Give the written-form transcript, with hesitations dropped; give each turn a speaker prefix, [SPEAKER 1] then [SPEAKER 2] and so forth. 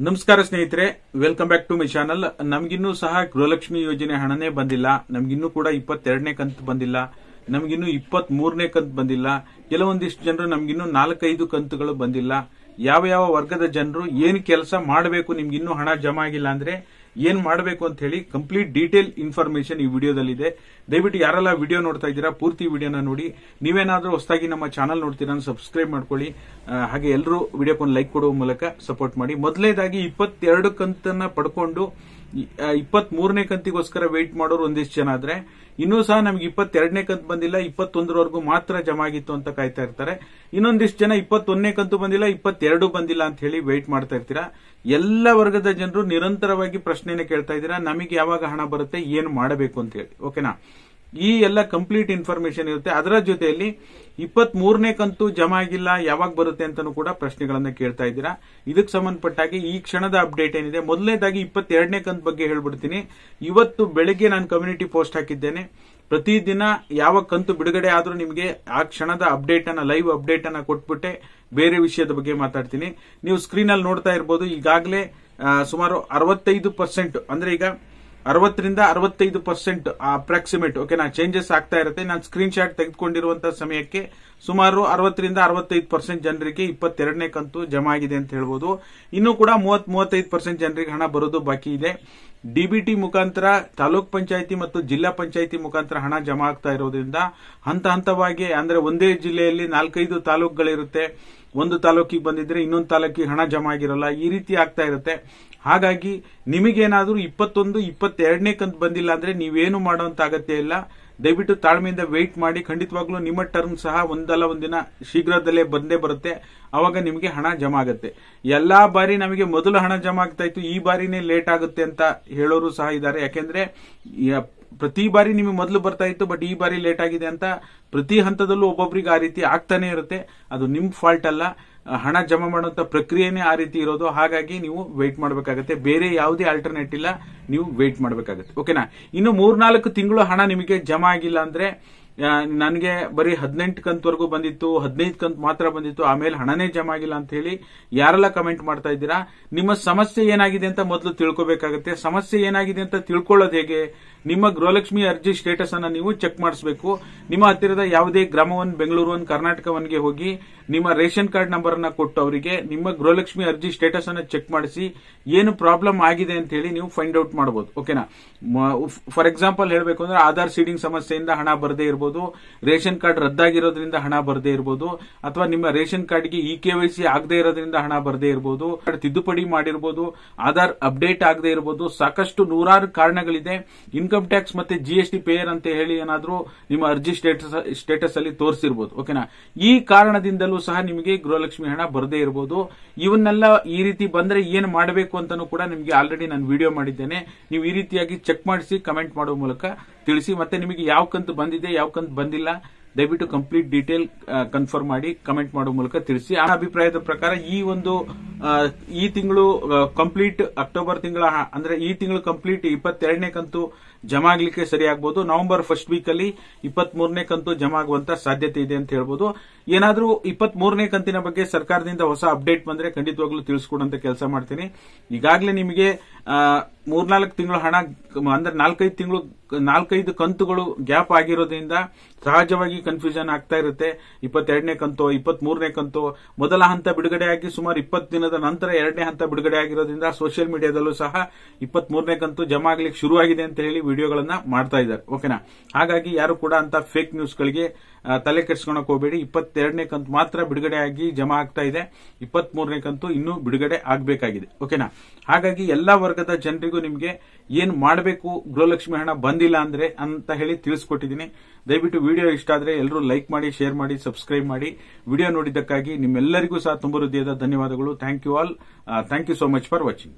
[SPEAKER 1] ನಮಸ್ಕಾರ ಸ್ನೇಹಿತರೆ, welcome back to my channel. ನಮಗಿನ್ನೂ ಸಹ ಗೃಹಲಕ್ಷ್ಮಿ ಯೋಜನೆ ಹಣನೇ ಬಂದಿಲ್ಲ. ನಮಗಿನ್ನೂ ಕೂಡ 22ನೇ ಕಂತು ಬಂದಿಲ್ಲ. ನಮಗಿನ್ನೂ 23ನೇ ಕಂತು ಬಂದಿಲ್ಲ. ಕೆಲವೊಂದಿಷ್ಟು ಜನರು ನಮಗಿನ್ನೂ 4-5 ಕಂತುಗಳು ಬಂದಿಲ್ಲ. ಯಾವ ಯಾವ ವರ್ಗದ ಜನರು ಏನು ಕೆಲಸ ಮಾಡಬೇಕು, ನಿಮ್ಗಿನ್ನೂ ಹಣ ಜಮಾ ಆಗಿಲ್ಲ ಅಂದ್ರೆ ಏನ್ ಮಾಡಬೇಕು ಅಂತ ಹೇಳಿ ಕಂಪ್ಲೀಟ್ ಡೀಟೇಲ್ ಇನ್ಫಾರ್ಮೇಶನ್ ಈ ವಿಡಿಯೋದಲ್ಲಿದೆ. ದಯವಿಟ್ಟು ಯಾರೆಲ್ಲ ವಿಡಿಯೋ ನೋಡ್ತಾ ಇದ್ದೀರಾ ಪೂರ್ತಿ ವಿಡಿಯೋನ ನೋಡಿ. ನೀವೇನಾದ್ರೂ ಹೊಸದಾಗಿ ನಮ್ಮ ಚಾನಲ್ ನೋಡ್ತೀರಾ ಸಬ್ಸ್ಕ್ರೈಬ್ ಮಾಡ್ಕೊಳ್ಳಿ. ಹಾಗೆ ಎಲ್ಲರೂ ವಿಡಿಯೋಕ್ಕೊಂದು ಲೈಕ್ ಕೊಡುವ ಮೂಲಕ ಸಪೋರ್ಟ್ ಮಾಡಿ. ಮೊದಲನೇದಾಗಿ 22 ಕಂತನ್ನ ಪಡ್ಕೊಂಡು 23ನೇ ಕಂತಿಗೋಸ್ಕರ ವೆಯ್ಟ್ ಮಾಡೋರು ಒಂದಿಷ್ಟು ಜನ ಆದ್ರೆ, ಇನ್ನೂ ಸಹ ನಮ್ಗೆ 22ನೇ ಕಂತು ಬಂದಿಲ್ಲ, 21ರವರೆಗೂ ಮಾತ್ರ ಜಮಾ ಆಗಿತ್ತು ಅಂತ ಕಾಯ್ತಾ ಇರ್ತಾರೆ. ಇನ್ನೊಂದಿಷ್ಟು ಜನ 21ನೇ ಕಂತು ಬಂದಿಲ್ಲ, 22 ಬಂದಿಲ್ಲ ಅಂತ ಹೇಳಿ ವೆಯ್ಟ್ ಮಾಡ್ತಾ ಇರ್ತೀರಾ. ಎಲ್ಲ ವರ್ಗದ ಜನರು ನಿರಂತರವಾಗಿ ಪ್ರಶ್ನೆನ ಕೇಳ್ತಾ ಇದ್ದೀರಾ, ನಮಗೆ ಯಾವಾಗ ಹಣ ಬರುತ್ತೆ, ಏನು ಮಾಡಬೇಕು ಅಂತ ಹೇಳಿ. ಓಕೆನಾ? ಈ ಎಲ್ಲ ಕಂಪ್ಲೀಟ್ ಇನ್ಫಾರ್ಮೇಶನ್ ಇರುತ್ತೆ. ಅದರ ಜೊತೆಯಲ್ಲಿ 23ನೇ ಕಂತು ಜಮಾ ಆಗಿಲ್ಲ, ಯಾವಾಗ ಬರುತ್ತೆ ಅಂತಾನೂ ಕೂಡ ಪ್ರಶ್ನೆಗಳನ್ನ ಕೇಳ್ತಾ ಇದ್ದೀರಾ. ಇದಕ್ಕೆ ಸಂಬಂಧಪಟ್ಟಾಗಿ ಈ ಕ್ಷಣದ ಅಪ್ಡೇಟ್ ಏನಿದೆ, ಮೊದಲನೇದಾಗಿ 22ನೇ ಕಂತು ಬಗ್ಗೆ ಹೇಳ್ಬಿಡ್ತೀನಿ. ಇವತ್ತು ಬೆಳಗ್ಗೆ ನಾನು ಕಮ್ಯುನಿಟಿ ಪೋಸ್ಟ್ ಹಾಕಿದ್ದೇನೆ. ಪ್ರತಿದಿನ ಯಾವ ಕಂತು ಬಿಡುಗಡೆ ಆದ್ರೂ ನಿಮಗೆ ಆ ಕ್ಷಣದ ಅಪ್ಡೇಟ್ ಅನ್ನ, ಲೈವ್ ಅಪ್ಡೇಟ್ ಅನ್ನ ಕೊಟ್ಬಿಟ್ಟೆ ಬೇರೆ ವಿಷಯದ ಬಗ್ಗೆ ಮಾತಾಡ್ತೀನಿ. ನೀವು ಸ್ಕ್ರೀನ್ ಅಲ್ಲಿ ನೋಡ್ತಾ ಇರಬಹುದು, ಈಗಾಗಲೇ ಸುಮಾರು 65%, ಅಂದ್ರೆ ಈಗ 60ರಿಂದ 65% ಅಪ್ರಾಕ್ಸಿಮೇಟ್ ಓಕೆನಾ ಚೇಂಜಸ್ ಆಗ್ತಾ ಇರುತ್ತೆ. ನಾನು ಸ್ಕ್ರೀನ್ ಶಾಟ್ ತೆಗೆದುಕೊಂಡಿರುವಂತಹ ಸಮಯಕ್ಕೆ ಸುಮಾರು 60ರಿಂದ 65% ಜನರಿಗೆ 22ನೇ ಕಂತು ಜಮಾ ಆಗಿದೆ ಅಂತ ಹೇಳ್ಬೋದು. ಇನ್ನೂ ಕೂಡ 30-35% ಜನರಿಗೆ ಹಣ ಬರೋದು ಬಾಕಿ ಇದೆ. ಡಿಬಿಟಿ ಮುಖಾಂತರ ತಾಲೂಕ್ ಪಂಚಾಯಿತಿ ಮತ್ತು ಜಿಲ್ಲಾ ಪಂಚಾಯಿತಿ ಮುಖಾಂತರ ಹಣ ಜಮಾ ಆಗ್ತಾ ಇರೋದ್ರಿಂದ ಹಂತ ಹಂತವಾಗಿ, ಅಂದ್ರೆ ಒಂದೇ ಜಿಲ್ಲೆಯಲ್ಲಿ 4-5 ತಾಲೂಕುಗಳಿರುತ್ತೆ. ಒಂದು ತಾಲೂಕಿಗೆ ಬಂದಿದ್ರೆ ಇನ್ನೊಂದು ತಾಲೂಕಿಗೆ ಹಣ ಜಮಾ ಆಗಿರಲ್ಲ, ಈ ರೀತಿ ಆಗ್ತಾ ಇರುತ್ತೆ. ಹಾಗಾಗಿ ನಿಮಗೇನಾದ್ರೂ 21-22ನೇ ಕಂತು ಬಂದಿಲ್ಲ ಅಂದ್ರೆ ನೀವೇನು ಮಾಡುವಂತ ಅಗತ್ಯ ಇಲ್ಲ. ದಯವಿಟ್ಟು ತಾಳ್ಮೆಯಿಂದ ವೆಯ್ಟ್ ಮಾಡಿ. ಖಂಡಿತವಾಗ್ಲೂ ನಿಮ್ಮ ಟರ್ಮ್ ಸಹ ಒಂದಲ್ಲ ಒಂದಿನ ಶೀಘ್ರದಲ್ಲೇ ಬಂದೇ ಬರುತ್ತೆ. ಅವಾಗ ನಿಮಗೆ ಹಣ ಜಮಾ ಆಗುತ್ತೆ. ಎಲ್ಲಾ ಬಾರಿ ನಮಗೆ ಮೊದಲು ಹಣ ಜಮಾ ಆಗ್ತಾ ಇತ್ತು, ಈ ಬಾರಿನೇ ಲೇಟ್ ಆಗುತ್ತೆ ಅಂತ ಹೇಳೋರು ಸಹ ಇದ್ದಾರೆ. ಯಾಕೆಂದ್ರೆ ಪ್ರತಿ ಬಾರಿ ನಿಮಗೆ ಮೊದಲು ಬರ್ತಾ ಇತ್ತು, ಬಟ್ ಈ ಬಾರಿ ಲೇಟ್ ಆಗಿದೆ ಅಂತ ಪ್ರತಿ ಹಂತದಲ್ಲೂ ಒಬ್ಬೊಬ್ರಿಗೆ ಆ ರೀತಿ ಆಗ್ತಾನೆ ಇರುತ್ತೆ. ಅದು ನಿಮ್ ಫಾಲ್ಟ್ ಅಲ್ಲ, ಹಣ ಜಮಾ ಮಾಡುವಂತ ಪ್ರಕ್ರಿಯೆನೇ ಆ ರೀತಿ ಇರೋದು. ಹಾಗಾಗಿ ನೀವು ವೆಯ್ಟ್ ಮಾಡಬೇಕಾಗುತ್ತೆ. ಬೇರೆ ಯಾವುದೇ ಆಲ್ಟರ್ನೇಟ್ ಇಲ್ಲ, ನೀವು ವೆಯ್ಟ್ ಮಾಡಬೇಕಾಗುತ್ತೆ. ಓಕೆನಾ? ಇನ್ನು 3-4 ತಿಂಗಳು ಹಣ ನಿಮಗೆ ಜಮಾ ಆಗಿಲ್ಲ ಅಂದ್ರೆ, ನನಗೆ ಬರೀ 18 ಕಂತವರೆಗೂ ಬಂದಿತ್ತು, 15 ಕಂತು ಮಾತ್ರ ಬಂದಿತ್ತು, ಆಮೇಲೆ ಹಣನೇ ಜಮಾ ಆಗಿಲ್ಲ ಅಂತ ಹೇಳಿ ಯಾರೆಲ್ಲ ಕಮೆಂಟ್ ಮಾಡ್ತಾ ಇದ್ದೀರಾ, ನಿಮ್ಮ ಸಮಸ್ಯೆ ಏನಾಗಿದೆ ಅಂತ ಮೊದಲು ತಿಳ್ಕೋಬೇಕಾಗುತ್ತೆ. ಸಮಸ್ಯೆ ಏನಾಗಿದೆ ಅಂತ ತಿಳ್ಕೊಳ್ಳೋದು ಹೇಗೆ? ನಿಮ್ಮ ಗೃಹಲಕ್ಷ್ಮಿ ಅರ್ಜಿ ಸ್ಟೇಟಸ್ ಅನ್ನ ನೀವು ಚೆಕ್ ಮಾಡಿಸಬೇಕು. ನಿಮ್ಮ ಹತ್ತಿರದ ಯಾವುದೇ ಗ್ರಾಮ 1, ಬೆಂಗಳೂರು 1, ಕರ್ನಾಟಕ 1ಗೆ ಹೋಗಿ ನಿಮ್ಮ ರೇಷನ್ ಕಾರ್ಡ್ ನಂಬರ್ ಅನ್ನ ಕೊಟ್ಟು ಅವರಿಗೆ ನಿಮ್ಮ ಗೃಹಲಕ್ಷ್ಮಿ ಅರ್ಜಿ ಸ್ಟೇಟಸ್ ಅನ್ನ ಚೆಕ್ ಮಾಡಿಸಿ ಏನು ಪ್ರಾಬ್ಲಮ್ ಆಗಿದೆ ಅಂತ ಹೇಳಿ ನೀವು ಫೈಂಡ್ ಔಟ್ ಮಾಡಬಹುದು. ಓಕೆನಾ? ಫಾರ್ ಎಕ್ಸಾಂಪಲ್ ಹೇಳಬೇಕು ಅಂದ್ರೆ, ಆಧಾರ್ ಸೀಡಿಂಗ್ ಸಮಸ್ಯೆಯಿಂದ ಹಣ ಬರದೇ ಇರಬಹುದು, ರೇಷನ್ ಕಾರ್ಡ್ ರದ್ದಾಗಿರೋದ್ರಿಂದ ಹಣ ಬರದೇ ಇರಬಹುದು, ಅಥವಾ ನಿಮ್ಮ ರೇಷನ್ ಕಾರ್ಡ್ಗೆ KYC ಆಗದೆ ಇರೋದ್ರಿಂದ ಹಣ ಬರದೇ ಇರಬಹುದು, ತಿದ್ದುಪಡಿ ಮಾಡಿರಬಹುದು, ಆಧಾರ್ ಅಪ್ಡೇಟ್ ಆಗದೆ ಇರಬಹುದು. ಸಾಕಷ್ಟು ನೂರಾರು ಕಾರಣಗಳಿದೆ. ಇನ್ಕಮ್ ಟ್ಯಾಕ್ಸ್ ಮತ್ತೆ GST ಪೇಯರ್ ಅಂತ ಹೇಳಿ ಏನಾದ್ರೂ ನಿಮ್ಮ ಅರ್ಜಿ ಸ್ಟೇಟಸ್ ಅಲ್ಲಿ ತೋರಿಸಿರಬಹುದು. ಓಕೆನಾ? ಈ ಕಾರಣದಿಂದಲೂ ಸಹ ನಿಮಗೆ ಗೃಹಲಕ್ಷ್ಮಿ ಹಣ ಬರದೇ ಇರಬಹುದು. ಇವನ್ನೆಲ್ಲ ಈ ರೀತಿ ಬಂದ್ರೆ ಏನು ಮಾಡಬೇಕು ಅಂತಾನೂ ಕೂಡ ನಿಮಗೆ ಆಲ್ರೆಡಿ ನಾನು ವಿಡಿಯೋ ಮಾಡಿದ್ದೇನೆ. ನೀವು ಈ ರೀತಿಯಾಗಿ ಚೆಕ್ ಮಾಡಿಸಿ ಕಮೆಂಟ್ ಮಾಡುವ ಮೂಲಕ ತಿಳಿಸಿ. ಮತ್ತೆ ನಿಮಗೆ ಯಾವ ಕಂತು ಬಂದಿದೆ, ಯಾವ ಕಂತು ಬಂದಿಲ್ಲ, ದಯವಿಟ್ಟು ಕಂಪ್ಲೀಟ್ ಡೀಟೇಲ್ ಕನ್ಫರ್ಮ್ ಮಾಡಿ ಕಮೆಂಟ್ ಮಾಡುವ ಮೂಲಕ ತಿಳಿಸಿ. ಆ ಅಭಿಪ್ರಾಯದ ಪ್ರಕಾರ ಈ ತಿಂಗಳು ಕಂಪ್ಲೀಟ್, ಅಕ್ಟೋಬರ್ ತಿಂಗಳ, ಅಂದ್ರೆ ಈ ತಿಂಗಳು ಕಂಪ್ಲೀಟ್ 22ನೇ ಕಂತು ಜಮಾ ಆಗ್ಲಿಕ್ಕೆ ಸರಿ ಆಗ್ಬಹುದು. ನವೆಂಬರ್ ಫಸ್ಟ್ ವೀಕ್ ಅಲ್ಲಿ 23ನೇ ಕಂತು ಜಮಾ ಆಗುವಂತ ಸಾಧ್ಯತೆ ಇದೆ ಅಂತ ಹೇಳ್ಬೋದು. ಏನಾದ್ರೂ 23ನೇ ಕಂತಿನ ಬಗ್ಗೆ ಸರ್ಕಾರದಿಂದ ಹೊಸ ಅಪ್ಡೇಟ್ ಬಂದ್ರೆ ಖಂಡಿತವಾಗ್ಲೂ ತಿಳಿಸ್ಕೊಡುವಂತ ಕೆಲಸ ಮಾಡ್ತೀನಿ. ಈಗಾಗಲೇ ನಿಮಗೆ 3-4 ತಿಂಗಳು ಹಣ, ಅಂದ್ರೆ 4-5 ಕಂತುಗಳು ಗ್ಯಾಪ್ ಆಗಿರೋದ್ರಿಂದ ಸಹಜವಾಗಿ ಕನ್ಫ್ಯೂಷನ್ ಆಗ್ತಾ ಇರುತ್ತೆ. 22ನೇ ಕಂತು, 23ನೇ ಕಂತು, ಮೊದಲ ಹಂತ ಬಿಡುಗಡೆಯಾಗಿ ಸುಮಾರು 20 ದಿನದ ನಂತರ 2ನೇ ಹಂತ ಬಿಡುಗಡೆ ಆಗಿರೋದ್ರಿಂದ ಸೋಷಿಯಲ್ ಮೀಡಿಯಾದಲ್ಲೂ ಸಹ 23ನೇ ಕಂತು ಜಮಾ ಆಗ್ಲಿಕ್ಕೆ ಶುರುವಾಗಿದೆ ಅಂತ ಹೇಳಿ ವಿಡಿಯೋಗಳನ್ನ ಮಾಡ್ತಾ ಇದ್ದಾರೆ. ಓಕೆನಾ? ಹಾಗಾಗಿ ಯಾರು ಕೂಡ ಅಂತ ಫೇಕ್ ನ್ಯೂಸ್ ಗಳಿಗೆ ತಲೆ ಕೆಡಿಸ್ಕೊಳಕ್ ಹೋಗಬೇಡಿ. 22ನೇ ಕಂತು ಮಾತ್ರ ಬಿಡುಗಡೆ ಆಗಿ ಜಮಾ ಆಗ್ತಾ ಇದೆ. 23ನೇ ಕಂತು ಇನ್ನೂ ಬಿಡುಗಡೆ ಆಗಬೇಕಾಗಿದೆ. ಓಕೆನಾ? ಹಾಗಾಗಿ ಎಲ್ಲಾ ವರ್ಗದ ಜನರಿಗೂ ನಿಮಗೆ ಏನ್ ಮಾಡಬೇಕು, ಗೃಹಲಕ್ಷ್ಮಿ ಹಣ ಬಂದಿಲ್ಲ ಅಂದ್ರೆ ಅಂತ ಹೇಳಿ ತಿಳಿಸ್ಕೊಟ್ಟಿದ್ದೀನಿ. ದಯವಿಟ್ಟು ವಿಡಿಯೋ ಇಷ್ಟ ಆದ್ರೆ ಎಲ್ಲರೂ ಲೈಕ್ ಮಾಡಿ, ಶೇರ್ ಮಾಡಿ, ಸಬ್ಸ್ಕ್ರೈಬ್ ಮಾಡಿ. ವಿಡಿಯೋ ನೋಡಿದ್ದಕ್ಕಾಗಿ ನಿಮ್ಮೆಲ್ಲರಿಗೂ ಸಹ ತುಂಬ ಹೃದಯದ ಧನ್ಯವಾದಗಳು. Thank you all. Thank you so much for watching.